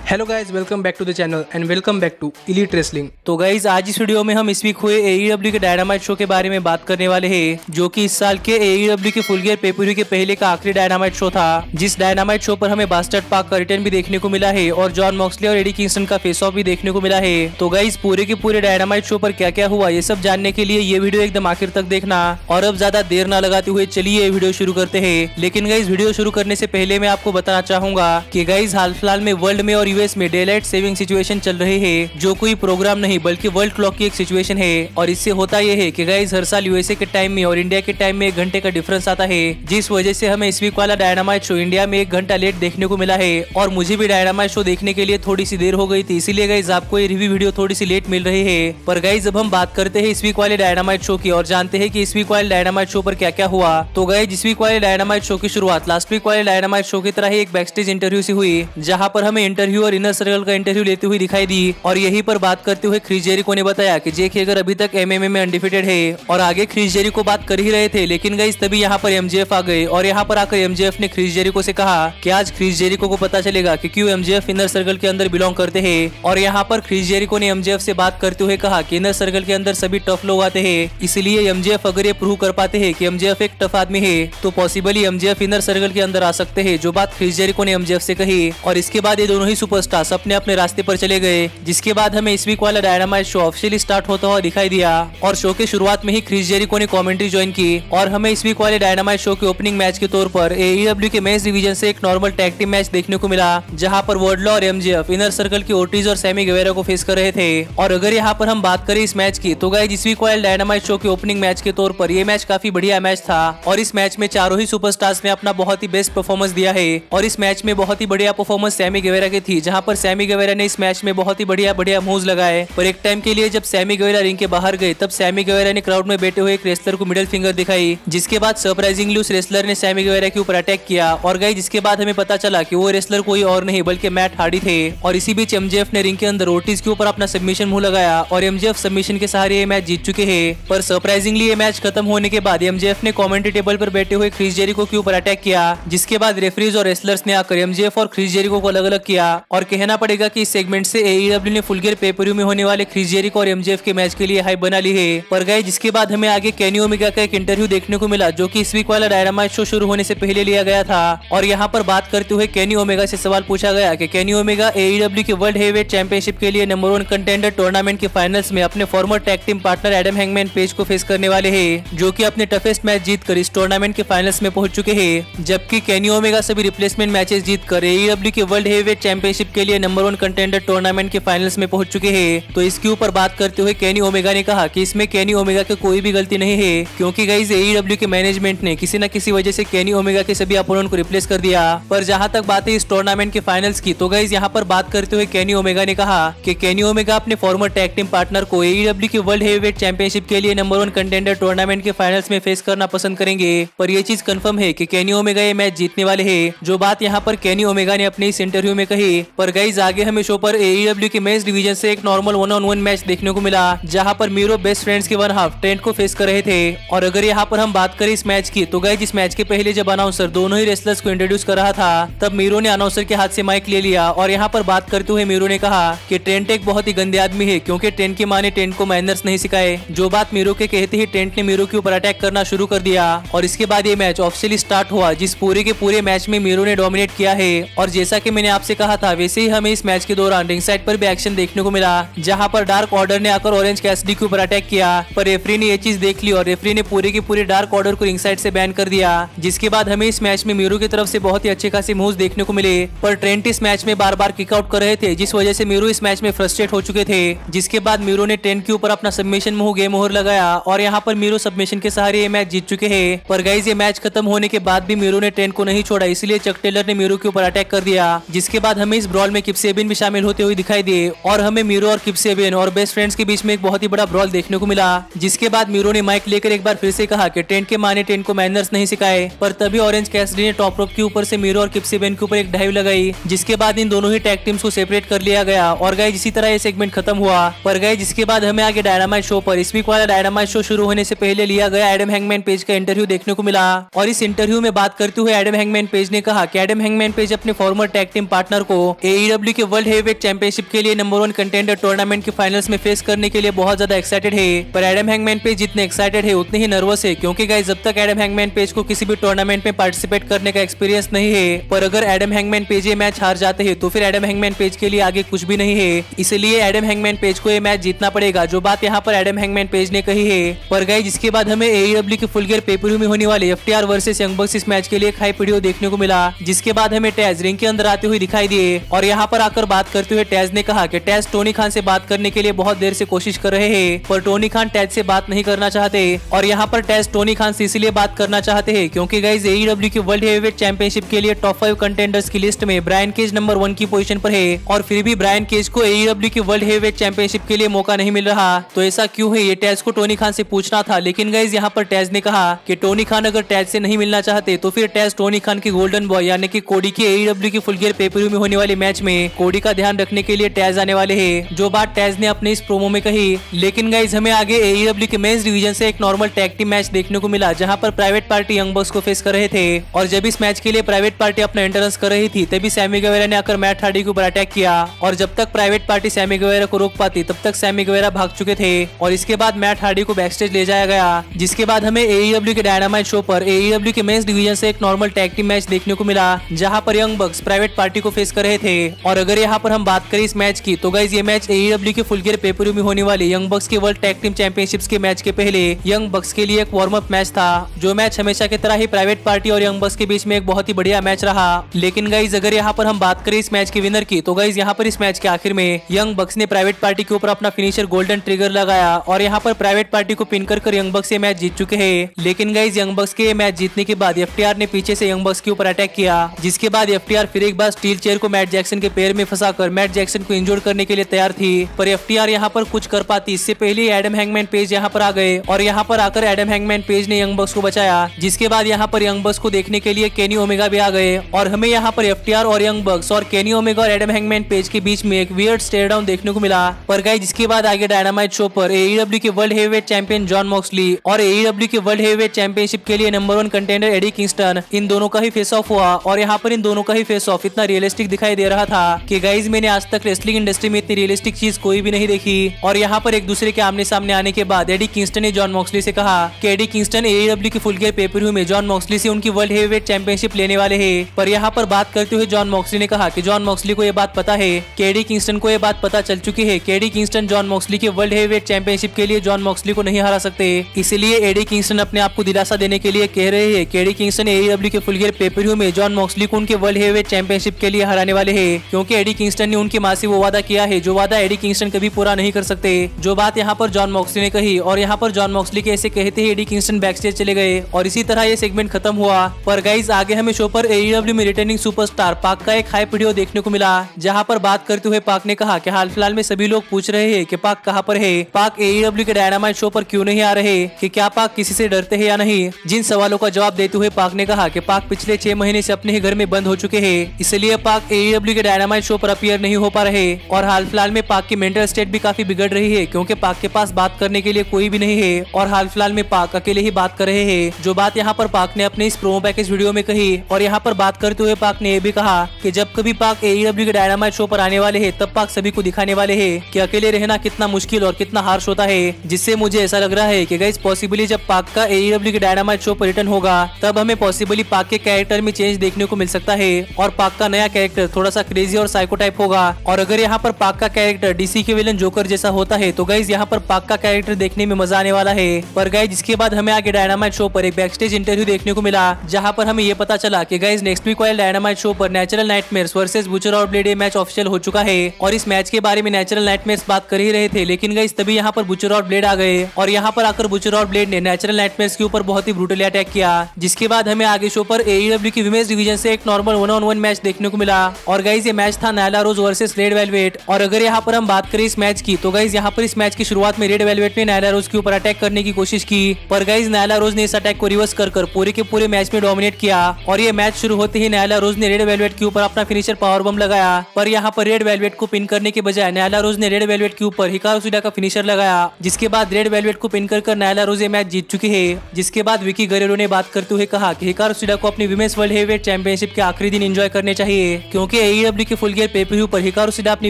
Hello guys, welcome back to the channel and welcome back to elite wrestling. तो guys आज इस video में हम इस वीक हुए AEW के डायनामाइट शो के बारे में बात करने वाले हैं, जो कि इस साल के AEW के फुल गियर पेपर के पहले का आखिरी डायनामाइट शो था। जिस डायनामाइट शो पर हमें बास्टर्ड पाक का रिटर्न भी देखने को मिला है और जॉन मॉक्सली और एडी किंगस्टन का फेस ऑफ भी देखने को मिला है। तो गाइज पूरे के पूरे डायनामाइट शो पर क्या क्या हुआ ये सब जानने के लिए ये वीडियो एकदम आखिर तक देखना। और अब ज्यादा देर न लगाते हुए चलिए ये वीडियो शुरू करते हैं। लेकिन गाइज वीडियो शुरू करने से पहले मैं आपको बताना चाहूंगा कि गाइज हाल फिलहाल में वर्ल्ड में और यूएस में डे लाइट सेविंग सिचुएशन चल रही है, जो कोई प्रोग्राम नहीं बल्कि वर्ल्ड क्लॉक की एक सिचुएशन है। और इससे होता यह है कि गाइस हर साल यूएसए के टाइम में और इंडिया के टाइम में 1 घंटे का डिफरेंस आता है, जिस वजह से हमें इस वीक वाला डायनामाइट शो इंडिया में 1 घंटा लेट देखने को मिला है। और मुझे भी डायनामाइट शो देखने के लिए थोड़ी सी देर हो गई थी, इसीलिए गाइस आपको ये रिव्यू वीडियो थोड़ी सी लेट मिल रही है। पर गाइस अब हम बात करते हैं इस वीक वाले डायनामाइट शो की और जानते हैं कि इस वीक वाले डायनामाइट शो पर क्या क्या हुआ। तो गाइस इस वीक वाले डायनामाइट शो की शुरुआत लास्ट वीक वाले डायनामाइट शो की तरह ही एक बैकस्टेज इंटरव्यू से हुई, जहाँ पर हमें इंटरव्यू और इनर सर्कल का इंटरव्यू लेते हुए दिखाई दी। और यहीं पर बात करते हुए क्रिस जेरिको ने बताया कि जेक हेगर अभी तक एमएमए में अनडिफिटेड है। और आगे क्रिस जेरिको बात कर ही रहे थे, लेकिन गाइस तभी यहाँ पर एमजेएफ आ गए और यहाँ पर आकर एमजेएफ ने क्रिस जेरिको से कहा कि आज क्रिस जेरिको को पता चलेगा कि क्यों एमजेएफ इनर सर्कल के अंदर बिलोंग करते हैं। और यहाँ पर क्रिस जेरिको ने एमजेएफ से बात करते हुए कहा कि इनर सर्कल के अंदर सभी टफ लोग आते हैं, इसलिए एमजेएफ अगर ये प्रूव कर पाते हैं कि एमजेएफ एक टफ आदमी है तो पॉसिबली एमजेएफ इनर सर्कल के अंदर आ सकते हैं, जो बात क्रिस जेरिको ने एमजेएफ से कही। और इसके बाद ये दोनों ही सुपरस्टार्स अपने अपने रास्ते पर चले गए, जिसके बाद हमें इस वीक वाला डायनामाइट शो ऑफिशियली स्टार्ट होता हुआ दिखाई दिया। और शो के शुरुआत में ही क्रिस जेरिको ने कमेंट्री ज्वाइन की और हमें इस वीक वाले डायनामाइट शो के ओपनिंग मैच के तौर पर AEW के मेंस डिवीजन से एक नॉर्मल टैग टीम मैच देखने को मिला, जहां पर वर्डलॉ और एमजेएफ इनर सर्कल की ओटीज और सैमी गेवेरा को फेस कर रहे थे। और अगर यहां पर हम बात करें इस मैच की, तो गाइस इस वीक वाले डायनामाइट शो के ओपनिंग मैच के तौर पर यह मैच काफी बढ़िया मैच था। और इस मैच में चारों ही सुपरस्टार्स ने अपना बहुत ही बेस्ट परफॉर्मेंस दिया है। और इस मैच में बहुत ही बढ़िया परफॉर्मेंस सैमी गेवेरा की थी, जहां पर सैमी गेवेरा ने इस मैच में बहुत ही बढ़िया मूव्स लगाए। पर एक टाइम के लिए जब सैमी गेवेरा रिंग के बाहर गए, तब सैमी गेवेरा ने क्राउड में बैठे हुए एक रेसलर को मिडिल फिंगर दिखाई, जिसके बाद सरप्राइजिंगली उस रेसलर ने सैमी गेवेरा के ऊपर अटैक किया। और गाइस जिसके बाद हमें पता चला कि वो रेसलर कोई और नहीं बल्कि मैट हार्डी थे। और इसी बीच एमजेएफ ने रिंग के अंदर ओटीज के ऊपर अपना सबमिशन मुंह लगाया और एमजेएफ सबमिशन के सहारे ये मैच जीत चुके हैं। पर सरप्राइजिंगली ये मैच खत्म होने के बाद एमजेएफ ने कमेंट्री टेबल पर बैठे हुए क्रिस जेरिको के ऊपर अटैक किया, जिसके बाद रेफरीज और रेसलर्स ने आकर एमजेएफ और क्रिस जेरिको को अलग अलग किया। और कहना पड़ेगा कि इस सेगमेंट से AEW ने फुल गियर पेपर में होने वाले क्रिस जेरिको और एमजेएफ के मैच के लिए हाइप बना ली है। पर गाइस जिसके बाद हमें आगे केनी ओमेगा का एक इंटरव्यू देखने को मिला, जो कि इस वीक वाला डायनामाइट शो शुरू होने से पहले लिया गया था। और यहाँ पर बात करते हुए केनी ओमेगा से सवाल पूछा गया कि केनी ओमेगा AEW के वर्ल्ड हेवीवेट चैंपियनशिप के लिए नंबर 1 कंटेंडर टूर्नामेंट के फाइनल्स में अपने farmer tag team partner Adam hangman page को फेस करने वाले हैं, जो कि अपने टफेस्ट मैच जीतकर इस टूर्नामेंट के फाइनल्स में पहुंच चुके हैं। जबकि केनी ओमेगा सभी रिप्लेसमेंट मैचेस जीतकर AEW के वर्ल्ड हेवीवेट चैंपियनशिप के लिए नंबर 1 कंटेंडर टूर्नामेंट के फाइनल्स में पहुंच चुके हैं। तो इसके ऊपर बात करते हुए केनी ओमेगा ने कहा कि इसमें केनी ओमेगा की कोई भी गलती नहीं है, क्योंकि गाइस AEW के मैनेजमेंट ने किसी न किसी वजह से केनी ओमेगा के सभी अपोनेंट को रिप्लेस कर दिया। पर जहां तक बात है इस टूर्नामेंट के फाइनल्स की, तो गाइस यहां पर बात करते हुए केनी ओमेगा ने कहा कि केनी ओमेगा अपने फॉर्मर टैग टीम पार्टनर को AEW के वर्ल्ड हेवीवेट चैंपियनशिप के लिए नंबर 1 कंटेंडर टूर्नामेंट के फाइनल्स में फेस करना पसंद करेंगे। पर यह चीज कंफर्म है कि केनी ओमेगा ये मैच जीतने वाले हैं, जो बात यहाँ पर केनी ओमेगा ने अपने इस इंटरव्यू में कही। पर गाइस आगे हमें शो पर AEW के मेंस डिवीजन से एक नॉर्मल 1-on-1 मैच देखने को मिला, जहां पर मीरो बेस्ट फ्रेंड्स के 1/2 ट्रेंट को फेस कर रहे थे। और अगर यहाँ पर हम बात करें इस मैच की, तो गाइस इस मैच के पहले जब अनाउंसर दोनों ही रेसलर्स को इंट्रोड्यूस कर रहा था, तब मीरो ने अनाउंसर के हाथ से माइक ले लिया। और यहाँ पर बात करते हुए मीरो ने कहा कि ट्रेंट एक बहुत ही गंदे आदमी है, क्योंकि ट्रेंट की मां ने ट्रेंट को मैनर्स नहीं सिखाए। जो बात मीरो के कहते ही ट्रेंट ने मीरो के ऊपर अटैक करना शुरू कर दिया। और इसके बाद ये मैच ऑफिशियली स्टार्ट हुआ, जिस पूरे के पूरे मैच में मीरो ने डोमिनेट किया है। और जैसा कि मैंने आपसे कहा था, वैसे ही हमें इस मैच के दौरान रिंग साइड पर भी एक्शन देखने को मिला, जहां पर डार्क ऑर्डर ने आकर ऑरेंज कैसिडी के ऊपर अटैक किया। पर रेफरी ने ये चीज देख ली और रेफरी ने पूरे के पूरे डार्क ऑर्डर को रिंग साइड से बैन कर दिया, जिसके बाद हमें इस मैच में मीरो की तरफ से बहुत ही अच्छे खासे मूव्स देखने को मिले। पर ट्रेंट इस मैच में बार बार किक आउट कर रहे थे, जिस वजह से मीरो इस मैच में फ्रस्ट्रेट हो चुके थे। जिसके बाद मीरो ने ट्रेंट के ऊपर अपना सबमिशन मुंह गे मोहर लगाया और यहाँ पर मीरो सबमिशन के सहारे ये मैच जीत चुके हैं। पर गाइस ये मैच खत्म होने के बाद भी मीरो ने ट्रेंट को नहीं छोड़ा, इसलिए चक टेलर ने मीरो के ऊपर अटैक कर दिया। जिसके बाद हमें इस ब्रॉल में किप सेबिन भी शामिल होते हुए दिखाई दिए और हमें मीरो और किप सेबिन और बेस्ट फ्रेंड्स के बीच में एक बहुत ही बड़ा ब्रॉल देखने को मिला। जिसके बाद मीरो ने माइक लेकर एक बार फिर से कहा कि ट्रेंट के मां ने ट्रेंट को मैनर्स नहीं सिखाए। पर तभी ऑरेंज कैसिडी ने टॉप रोप के ऊपर से मीरो और किप सेबिन के ऊपर एक डाइव लगाई, जिसके बाद इन दोनों ही टैग टीम्स को सेपरेट कर लिया गया। और गाइस इसी तरह ये सेगमेंट खत्म हुआ। पर गाइस जिसके बाद हमें आगे डायनामाइट शो पर इस वीक वाला डायनामाइट शो शुरू होने से पहले लिया गया एडम हैंगमैन पेज का इंटरव्यू देखने को मिला। और इस इंटरव्यू में बात करते हुए एडम हैंगमैन पेज ने कहा कि एडम हैंगमैन पेज अपने फॉर्मर टैग टीम पार्टनर को AEW के वर्ल्ड हेवीवेट चैंपियनशिप के लिए नंबर 1 कंटेंडर टूर्नामेंट के फाइनल्स में फेस करने के लिए बहुत ज्यादा एक्साइटेड है। पर एडम हैंगमैन पेज जितने एक्साइटेड है उतने ही नर्वस है, क्योंकि गाइस जब तक एडम हैंगमैन पेज को किसी भी टूर्नामेंट में पार्टिसिपेट करने का एक्सपीरियंस नहीं है, पर अगर एडम हैंगमैन पेज ये मैच हार जाते हैं तो फिर एडम हैंगमैन पेज के लिए आगे कुछ भी नहीं है। इसलिए एडम हैंगमैन पेज को ये मैच जीतना पड़ेगा, जो बात यहाँ पर एडम हैंगमैन पेज ने कही है। पर गाइस जिसके बाद हमें AEW के फुल गियर पेपर में होने वाले FTR वर्सेस यंग बक्स इस मैच के लिए एक हाइप वीडियो देखने को मिला, जिसके बाद हमें टैज रिंग के अंदर आते हुए दिखाई दिए और यहाँ पर आकर बात करते हुए टैज ने कहा कि टैज टोनी खान से बात करने के लिए बहुत देर से कोशिश कर रहे हैं, पर टोनी खान टैज से बात नहीं करना चाहते। और यहाँ पर टैज टोनी खान से इसलिए बात करना चाहते हैं क्योंकि गाइस AEW की वर्ल्ड हेवीवेट चैंपियनशिप के लिए टॉप 5 कंटेंडर्स की लिस्ट में ब्रायन केज नंबर 1 की पोजीशन पर है, और फिर भी ब्रायन केज को AEW की वर्ल्ड हेवीवेट चैंपियनशिप के लिए मौका नहीं मिल रहा। तो ऐसा क्यों है, ये टैज को टोनी खान से पूछना था। लेकिन गाइस यहाँ पर टैज ने कहा कि टोनी खान अगर टैज से नहीं मिलना चाहते तो फिर टैज टोनी खान के गोल्डन बॉय यानी कि कोडी के AEW की फुल गियर पेपर में होने वाले मैच में कोडी का ध्यान रखने के लिए टैज आने वाले हैं, जो बात टैज ने अपने इस प्रोमो में कही। लेकिन गाइस हमें आगे AEW के मेंस डिवीजन से एक नॉर्मल टैग टीम मैच देखने को मिला, जहां पर प्राइवेट पार्टी यंग बक्स को फेस कर रहे थे। और जब इस मैच के लिए प्राइवेट पार्टी अपना एंट्रेंस कर रही थी तभी सैमी गुएरा ने आकर मैट हार्डी के ऊपर अटैक किया, और जब तक प्राइवेट पार्टी सैमी गुएरा को रोक पाती तब तक सैमी गुएरा भाग चुके थे। और इसके बाद मैट हार्डी को बैकस्टेज ले जाया गया, जिसके बाद हमें AEW के डायनामाइट शो पर AEW के मेंस डिवीजन से एक नॉर्मल टैग टीम मैच देखने को मिला, जहां पर यंग बक्स प्राइवेट पार्टी को फेस कर रहे थे। और अगर यहाँ पर हम बात करें इस मैच की तो गाइस ये मैच AEW के फुल गियर पेपर में होने वाले यंग बक्स के वर्ल्ड टैग टीम चैंपियनशिप्स के मैच के पहले यंग बक्स के लिए एक वार्म अप मैच था, जो मैच हमेशा की तरह ही प्राइवेट पार्टी और यंग बक्स के बीच में एक बहुत ही बढ़िया मैच रहा। लेकिन गाइस अगर यहाँ पर हम बात करें इस मैच के विनर की तो गाइस यहाँ पर इस मैच के आखिर में यंग बक्स ने प्राइवेट पार्टी के ऊपर अपना फिनिशर गोल्डन ट्रिगर लगाया, और यहाँ पर प्राइवेट पार्टी को पिन कर यंग बक्स ये मैच जीत चुके हैं। लेकिन गाइस यंग बक्स के मैच जीतने के बाद FTR ने पीछे से यंग बक्स के ऊपर अटैक किया, जिसके बाद FTR फिर एक बार स्टील चेयर को मैट जैक्सन के पैर में फंसाकर मैट जैक्सन को इंजोर्ड करने के लिए तैयार थी। पर FTR यहाँ पर कुछ कर पाती इससे पहले एडम हैंगमैन पेज यहाँ पर आ गए, और यहाँ पर आकर एडम हैंगमैन पेज ने यंग बक्स को बचाया। जिसके बाद यहाँ पर यंग बक्स को देखने के लिए केनी ओमेगा भी आ गए, और हमें यहाँ पर FTR और यंग बक्स और केनी ओमेगा और एडम हैंगमैन पेज के बीच में एक वियर्ड स्टेयर डाउन देखने को मिला। पर गाइस जिसके बाद आगे डायनामाइट शो पर AEW के world heavyweight champion John Moxley और AEW के वर्ल्ड हेवीवेट चैंपियनशिप के लिए नंबर 1 कंटेंडर एडी किंगस्टन, इन दोनों का ही फेस ऑफ हुआ। और यहाँ पर इन दोनों का ही फेस ऑफ इतना रियलिस्टिक दिखाई दे रहा था कि गाइस मैंने आज तक रेसलिंग इंडस्ट्री में इतनी रियलिस्टिक चीज कोई भी नहीं देखी। और यहाँ पर एक दूसरे के आमने सामने आने के बाद एडी किंगस्टन ने जॉन मॉक्सली से कहा कि एडी किंगस्टन AEW की फुल गियर पेपर में जॉन मॉक्सली से उनकी वर्ल्ड हेवीवेट चैंपियनशिप लेने वाले हैं। पर यहाँ पर बात करते हुए जॉन मॉक्सली ने कहा कि जॉन मॉक्सली को ये बात पता है कि एडी किंगस्टन को ये बात पता चल चुकी है कि एडी किंगस्टन जॉन मॉक्सली के वर्ल्ड हेवीवेट चैंपियनशिप के लिए जॉन मॉक्सली को नहीं हरा सकते। इसलिए एडी किंगस्टन अपने आप को दिलासा देने के लिए कह रहे हैं कि एडी किंगस्टन AEW के फुल गियर पेपर में जॉन मॉक्सली को उनके वर्ल्ड हेवीवेट चैंपियनशिप के लिए हराने वाले हैं, क्योंकि एडी किंगस्टन ने उनकी मां से वो वादा किया है जो वादा एडी किंगस्टन कभी पूरा नहीं कर सकते। जो बात यहाँ पर जॉन मॉक्सली ने कही, और यहाँ पर जॉन मॉक्सली के ऐसे कहते ही एडी किंगस्टन बैकस्टेज चले गए, और इसी तरह ये सेगमेंट खत्म हुआ। पर गाइस आगे हमें शो पर AEW में रिटर्निंग सुपरस्टार पाक का एक हाई वीडियो देखने को मिला, जहाँ पर बात करते हुए पाक ने कहा कि हाल फिलहाल में सभी लोग पूछ रहे हैं कि पाक कहाँ पर है, पाक AEW के डायनामाइट शो पर क्यों नहीं आ रहे, कि क्या पाक किसी से डरते हैं या नहीं। जिन सवालों का जवाब देते हुए पाक ने कहा कि पाक पिछले 6 महीने से अपने ही घर में बंद हो चुके हैं, इसलिए पाक AEW के डायनामाइट शो पर अपीयर नहीं हो पा रहे। और हाल फिलहाल में पाक की मेंटल स्टेट भी काफी बिगड़ रही है, क्योंकि पाक के पास बात करने के लिए कोई भी नहीं है, और हाल फिलहाल में पाक अकेले ही बात कर रहे हैं। जो बात यहाँ पर पाक ने अपने इस प्रोमो पैकेज वीडियो में कही। और यहाँ पर बात करते हुए पाक ने यह भी कहा कि जब कभी पाक AEW के डायनामाइट शो पर आने वाले हैं तब पाक सभी को दिखाने वाले हैं कि अकेले रहना कितना मुश्किल और कितना हार्श होता है, जिससे मुझे ऐसा लग रहा है कि गाइस पॉसिबली जब पाक का AEW के डायनामाइट शो पर रिटर्न होगा तब हमें पॉसिबली पाक के कैरेक्टर में चेंज देखने को मिल सकता है, और पाक का नया कैरेक्टर थोड़ा सा क्रेजी और साइको टाइप होगा। और अगर यहाँ पर पाक का कैरेक्टर DC के विलन जोकर जैसा होता है तो गाइस यहाँ पर पाक का कैरेक्टर देखने में मजा आने वाला है। पर गाइस जिसके बाद हमें आगे डायनामाइट शो पर एक बैकस्टेज इंटरव्यू देखने को मिला, जहाँ पर हमें ये पता चला कि गाइस नेक्स्ट वीक वाले डायनामाइट शो पर नेचुरल नाइटमेयर्स वर्सेस बुचर और ब्लेड ये मैच ऑफिशियल हो चुका है। और इस मैच के बारे में नेचुरल नाइटमेयर्स बात कर ही रहे थे, लेकिन गाइस तभी यहाँ पर बुचर और ब्लेड आ गए, और यहाँ पर आकर बुचर और ब्लेड ने नेचुरल नाइटमेयर्स के ऊपर बहुत ही ब्रूटली अटैक किया। जिसके बाद हमें आगे शो पर AEW की विमेंस डिवीजन से एक नॉर्मल 1-on-1 मैच देखने को मिला, और गाइस ये मैच था नायला रोज वर्सेस रेड वेलवेट। और अगर यहाँ पर हम बात करें इस मैच की तो गाइस यहाँ पर इस मैच की शुरुआत में रेड वेलवेट ने नायला रोज के ऊपर अटैक करने की कोशिश की, पर गाइस नायला रोज ने इस अटैक को रिवर्स कर पूरे के पूरे मैच में डोमिनेट किया। और ये मैच शुरू होते ही नायला रोज ने रेड वेलवेट के ऊपर अपना फिनिशर पावर बम लगाया, पर यहाँ पर रेड वेलवेट को पिन करने के बजाय नायला रोज ने रेड वेलवेट के ऊपर हिकारू शिडा का फिनिशर लगाया, जिसके बाद रेड वेलवेट को पिन कर नायला रोज ये मैच जीत चुकी है। जिसके बाद विकी गरेरो ने बात करते हुए कहा कि हिकारू शिडा को अपनी विमेंस वर्ल्ड हेवीवेट चैंपियनशिप के आखिरी दिन एंजॉय करने चाहिए, क्योंकि AEW के फुल गियर पेपर पर हिकारू शिदा अपनी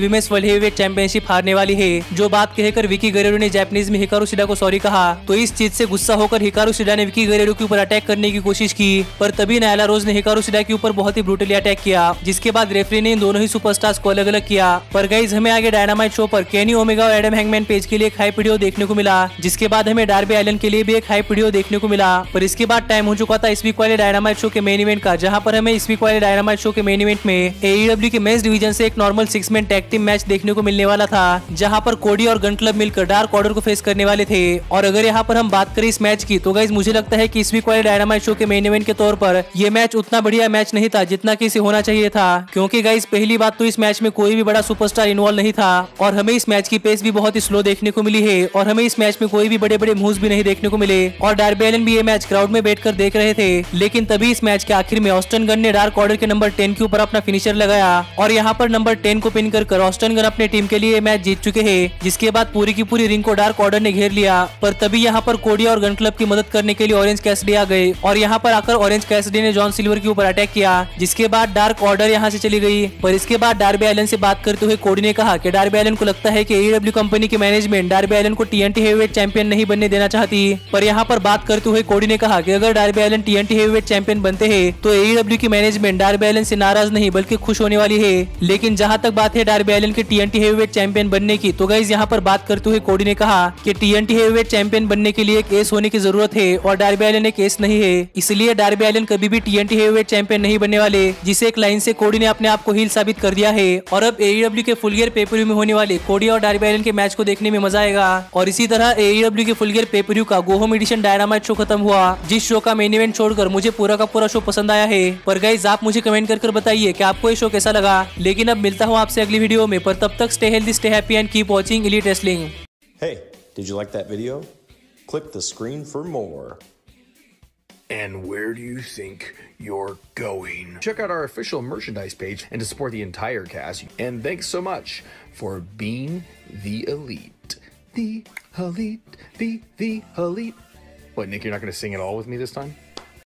विमेंस वर्ल्ड हेवीवेट चैंपियनशिप हारने वाली है। जो बात कहकर विकी गरेरो ने जापानीज में हिकारू शिदा को सॉरी कहा तो इस चीज से गुस्सा होकर हिकारू शिदा ने विकी गरेरो के ऊपर अटैक करने की कोशिश की, पर तभी नायला रोज ने हिकारू शिदा के ऊपर बहुत ही ब्रूटली अटैक किया, जिसके बाद रेफरी ने इन दोनों ही सुपरस्टार्स को अलग अलग किया। पर गाइस हमें आगे डायनामाइट शो पर केनी ओमेगा और एडम हैंगमैन पेज के लिए एक हाइप वीडियो देखने को मिला, जिसके बाद हमें डार्बी एलन के लिए भी एक हाइप वीडियो देखने को मिला। पर इसके बाद टाइम हो चुका था इस वीक वाले डायनामाइट शो के मेन इवेंट का, जहां पर हमें इस वीक वाले डायनामाइट शो के मेन इवेंट में AEW के मेंस डिवीजन से एक normal 6 man tag team match देखने को मिलने वाला था, जहां पर कोडी और गन क्लब मिलकर डार्क ऑर्डर को फेस करने वाले थे। और अगर यहाँ पर हम बात करें इस मैच की तो गाइस मुझे लगता है कि इस वीक वाले डायनामाइट शो के मेन इवेंट के तौर पर ये मैच उतना बढ़िया मैच नहीं था जितना कि इसे होना चाहिए था, क्योंकि गाइस पहली बात तो इस मैच में कोई भी बड़ा सुपरस्टार इन्वॉल्व नहीं था और हमें इस मैच की पेस भी बहुत ही स्लो देखने को मिली है और हमें इस मैच में कोई भी बड़े बड़े मूव्स भी नहीं देखने को मिले। और डार्बी एलन भी ये मैच क्राउड में बैठकर देख रहे थे, लेकिन तभी इस मैच के आखिर में ऑस्टन गन ने डार्क ऑर्डर के नंबर 10 के ऊपर अपना फिनिशर लगाया और यहाँ पर नंबर 10 को पिन कर ऑस्टन गन अपने टीम के लिए मैच जीत चुके हैं। जिसके बाद पूरी की पूरी रिंग को डार्क ऑर्डर ने घेर लिया, पर तभी यहाँ पर कोडी और गन क्लब की मदद करने के लिए ऑरेंज कैसिडी आ गए और यहाँ पर आकर ऑरेंज कैसिडी ने जॉन सिल्वर के ऊपर अटैक किया, जिसके बाद डार्क ऑर्डर यहाँ से चली गई। पर इसके बाद डार्बी एलन से बात करते हुए कोडी ने कहा कि डार्बी एलन को लगता है कि AEW कंपनी की मैनेजमेंट डार्बी एलन को TNT हेवीवेट चैंपियन नहीं बनने देना चाहती। पर यहाँ पर बात करते हुए कोडी ने कहा कि अगर Darby Allin TNT heavyweight champion बनते हैं तो AEW की मैनेजमेंट डार्बी एलन से नाराज नहीं बल्कि खुश होने वाली है। लेकिन जहाँ तक बात है डार्बी एलन के TNT हेवीवेट चैंपियन बनने की, तो गाइस यहाँ पर बात करते हुए कोडी ने कहा कि TNT हेवीवेट चैंपियन बनने के लिए एक एस होने की जरूरत है और डार्बी एलन एक एस नहीं है, इसलिए डार्बी एलन कभी भी TNT हेवीवेट चैंपियन नहीं बनने वाले, जिसे एक लाइन से कोडी ने अपने आप को हील साबित कर दिया है। और अब AEW के फुल गियर पेपर में होने वाले कोडी और डार्बी एलन के मैच को देखने में मजा आएगा। और इसी तरह AEW के फुल गियर पेपर का go home edition Dynamite show खत्म हुआ, जिस शो का मेन इवेंट छोड़कर मुझे पूरा का पूरा शो पसंद आया है। पर गाइस आप मुझे कमेंट कर बताइए कि आपको ये शो कैसा लगा। लेकिन अब मिलता हूँ आपसे अगली वीडियो में, पर तब तक stay healthy, stay happy and keep watching elite wrestling. Hey, did you like that video? Click the screen for more. And where do you think you're going? Check out our official merchandise page and to support the entire cast. And thanks so much for being the elite. The elite, the elite. What, Nick, you're not going to sing it all with me this time?